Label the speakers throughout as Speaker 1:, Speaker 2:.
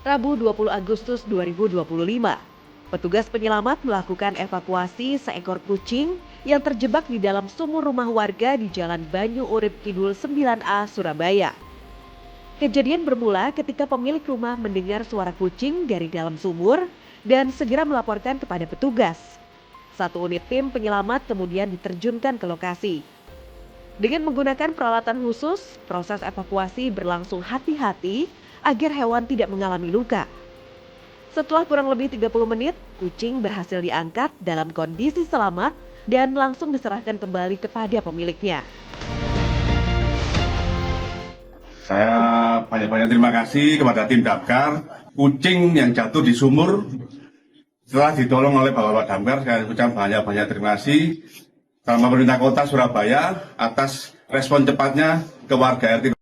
Speaker 1: Rabu 20 Agustus 2025, petugas penyelamat melakukan evakuasi seekor kucing yang terjebak di dalam sumur rumah warga di Jalan Banyu Urip Kidul 9A, Surabaya. Kejadian bermula ketika pemilik rumah mendengar suara kucing dari dalam sumur dan segera melaporkan kepada petugas. Satu unit tim penyelamat kemudian diterjunkan ke lokasi. Dengan menggunakan peralatan khusus, proses evakuasi berlangsung hati-hati agar hewan tidak mengalami luka. Setelah kurang lebih 30 menit, kucing berhasil diangkat dalam kondisi selamat dan langsung diserahkan kembali kepada pemiliknya.
Speaker 2: Saya banyak-banyak terima kasih kepada tim Damkar. Kucing yang jatuh di sumur setelah ditolong oleh Bapak Damkar, saya ucapkan banyak-banyak terima kasih sama pemerintah kota Surabaya atas respon cepatnya ke warga RT.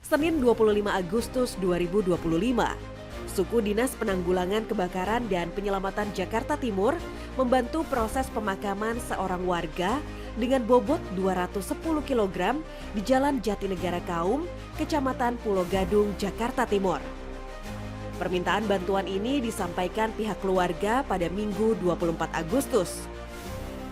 Speaker 1: Senin 25 Agustus 2025, Suku Dinas Penanggulangan Kebakaran dan Penyelamatan Jakarta Timur membantu proses pemakaman seorang warga dengan bobot 210 kg di Jalan Jatinegara Kaum, Kecamatan Pulau Gadung, Jakarta Timur. Permintaan bantuan ini disampaikan pihak keluarga pada Minggu 24 Agustus.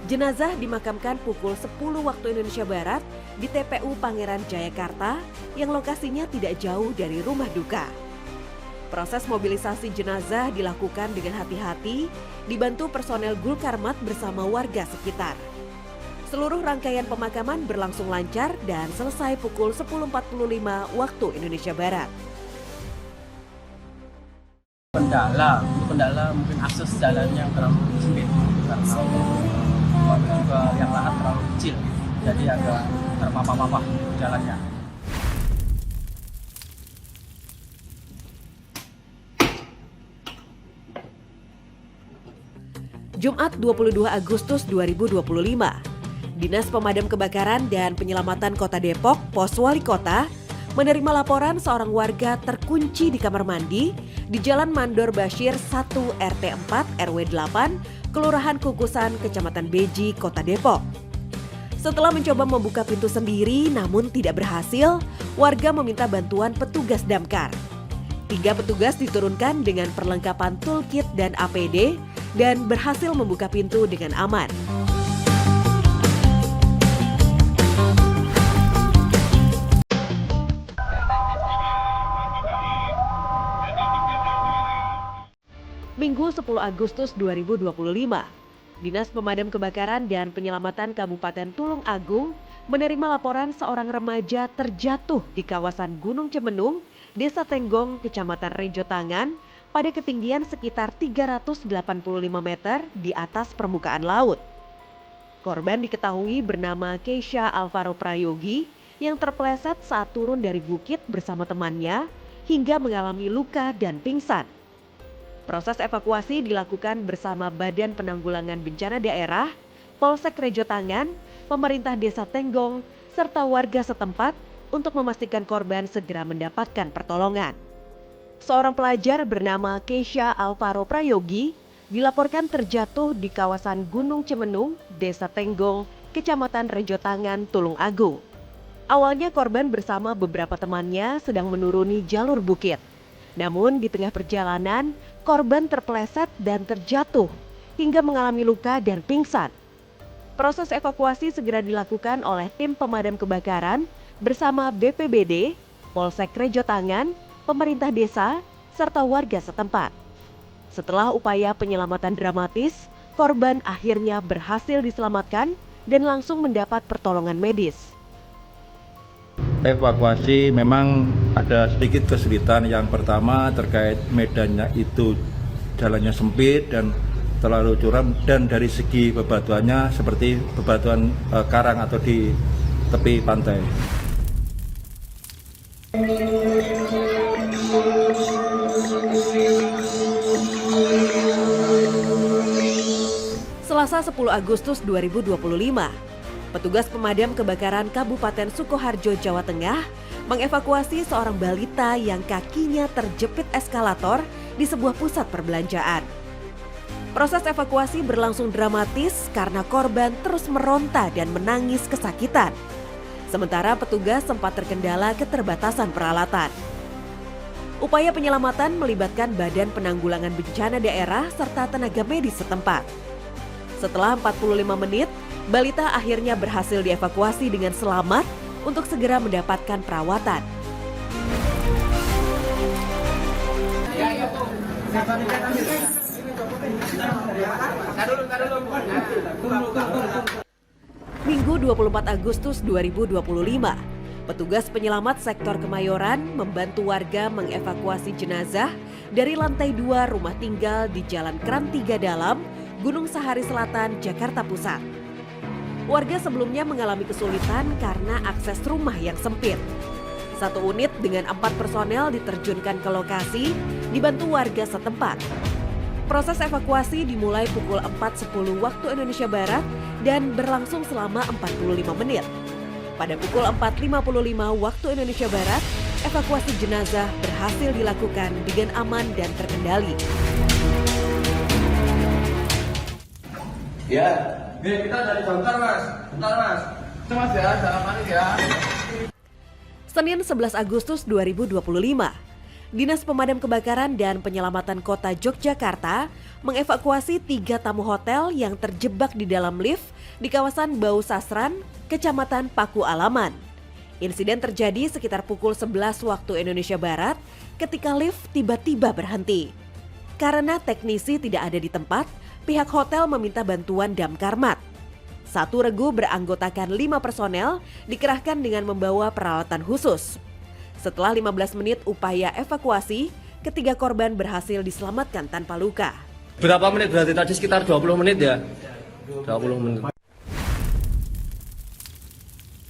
Speaker 1: Jenazah dimakamkan pukul 10 waktu Indonesia Barat di TPU Pangeran Jayakarta yang lokasinya tidak jauh dari rumah duka. Proses mobilisasi jenazah dilakukan dengan hati-hati, dibantu personel Gulkarmat bersama warga sekitar. Seluruh rangkaian pemakaman berlangsung lancar dan selesai pukul 10.45 waktu Indonesia Barat.
Speaker 3: Kendala mungkin akses jalannya terlalu sempit karena juga yang lahan terlalu kecil, jadi agak terpapah-papah jalannya.
Speaker 1: Jumat 22 Agustus 2025, Dinas Pemadam Kebakaran dan Penyelamatan Kota Depok, Pos Wali Kota, menerima laporan seorang warga terkunci di kamar mandi di Jalan Mandor Bashir 1 RT 4 RW 8, Kelurahan Kukusan, Kecamatan Beji, Kota Depok. Setelah mencoba membuka pintu sendiri namun tidak berhasil, warga meminta bantuan petugas damkar. 3 petugas diturunkan dengan perlengkapan toolkit dan APD dan berhasil membuka pintu dengan aman. Minggu 10 Agustus 2025, Dinas Pemadam Kebakaran dan Penyelamatan Kabupaten Tulung Agung menerima laporan seorang remaja terjatuh di kawasan Gunung Cemenung, Desa Tenggong, Kecamatan Rejo Tangan, pada ketinggian sekitar 385 meter di atas permukaan laut. Korban diketahui bernama Keisha Alvaro Prayogi yang terpeleset saat turun dari bukit bersama temannya hingga mengalami luka dan pingsan. Proses evakuasi dilakukan bersama Badan Penanggulangan Bencana Daerah, Polsek Rejo Tangan, pemerintah Desa Tenggong, serta warga setempat untuk memastikan korban segera mendapatkan pertolongan. Seorang pelajar bernama Keisha Alvaro Prayogi dilaporkan terjatuh di kawasan Gunung Cemenung, Desa Tenggong, Kecamatan Rejo Tangan, Tulung Agung. Awalnya korban bersama beberapa temannya sedang menuruni jalur bukit. Namun di tengah perjalanan, korban terpeleset dan terjatuh hingga mengalami luka dan pingsan. Proses evakuasi segera dilakukan oleh tim pemadam kebakaran bersama BPBD, Polsek Rejo Tangan, pemerintah desa, serta warga setempat. Setelah upaya penyelamatan dramatis, korban akhirnya berhasil diselamatkan dan langsung mendapat pertolongan medis.
Speaker 4: Evakuasi memang ada sedikit kesulitan. Yang pertama terkait medannya itu jalannya sempit dan terlalu curam, dan dari segi bebatuannya seperti bebatuan karang atau di tepi pantai.
Speaker 1: Selasa 10 Agustus 2025, petugas pemadam kebakaran Kabupaten Sukoharjo, Jawa Tengah mengevakuasi seorang balita yang kakinya terjepit eskalator di sebuah pusat perbelanjaan. Proses evakuasi berlangsung dramatis karena korban terus meronta dan menangis kesakitan. Sementara petugas sempat terkendala keterbatasan peralatan. Upaya penyelamatan melibatkan Badan Penanggulangan Bencana Daerah serta tenaga medis setempat. Setelah 45 menit, balita akhirnya berhasil dievakuasi dengan selamat untuk segera mendapatkan perawatan. Minggu 24 Agustus 2025, petugas penyelamat sektor Kemayoran membantu warga mengevakuasi jenazah dari lantai 2 rumah tinggal di Jalan Kran 3 Dalam, Gunung Sahari Selatan, Jakarta Pusat. Warga sebelumnya mengalami kesulitan karena akses rumah yang sempit. Satu unit dengan 4 personel diterjunkan ke lokasi, dibantu warga setempat. Proses evakuasi dimulai pukul 4.10 waktu Indonesia Barat dan berlangsung selama 45 menit. Pada pukul 4.55 waktu Indonesia Barat, evakuasi jenazah berhasil dilakukan dengan aman dan terkendali.
Speaker 5: Ya, kita dari bentar mas. Cuma ya, jangan panik ya.
Speaker 1: Senin 11 Agustus 2025, Dinas Pemadam Kebakaran dan Penyelamatan Kota Yogyakarta mengevakuasi 3 tamu hotel yang terjebak di dalam lift di kawasan Bau Sasran, Kecamatan Paku Alaman. Insiden terjadi sekitar pukul 11 waktu Indonesia Barat ketika lift tiba-tiba berhenti. Karena teknisi tidak ada di tempat, pihak hotel meminta bantuan damkarmat. Satu regu beranggotakan 5 personel dikerahkan dengan membawa peralatan khusus. Setelah 15 menit upaya evakuasi, ketiga korban berhasil diselamatkan tanpa luka.
Speaker 5: Berapa menit berarti tadi sekitar 20 menit ya? 20 menit.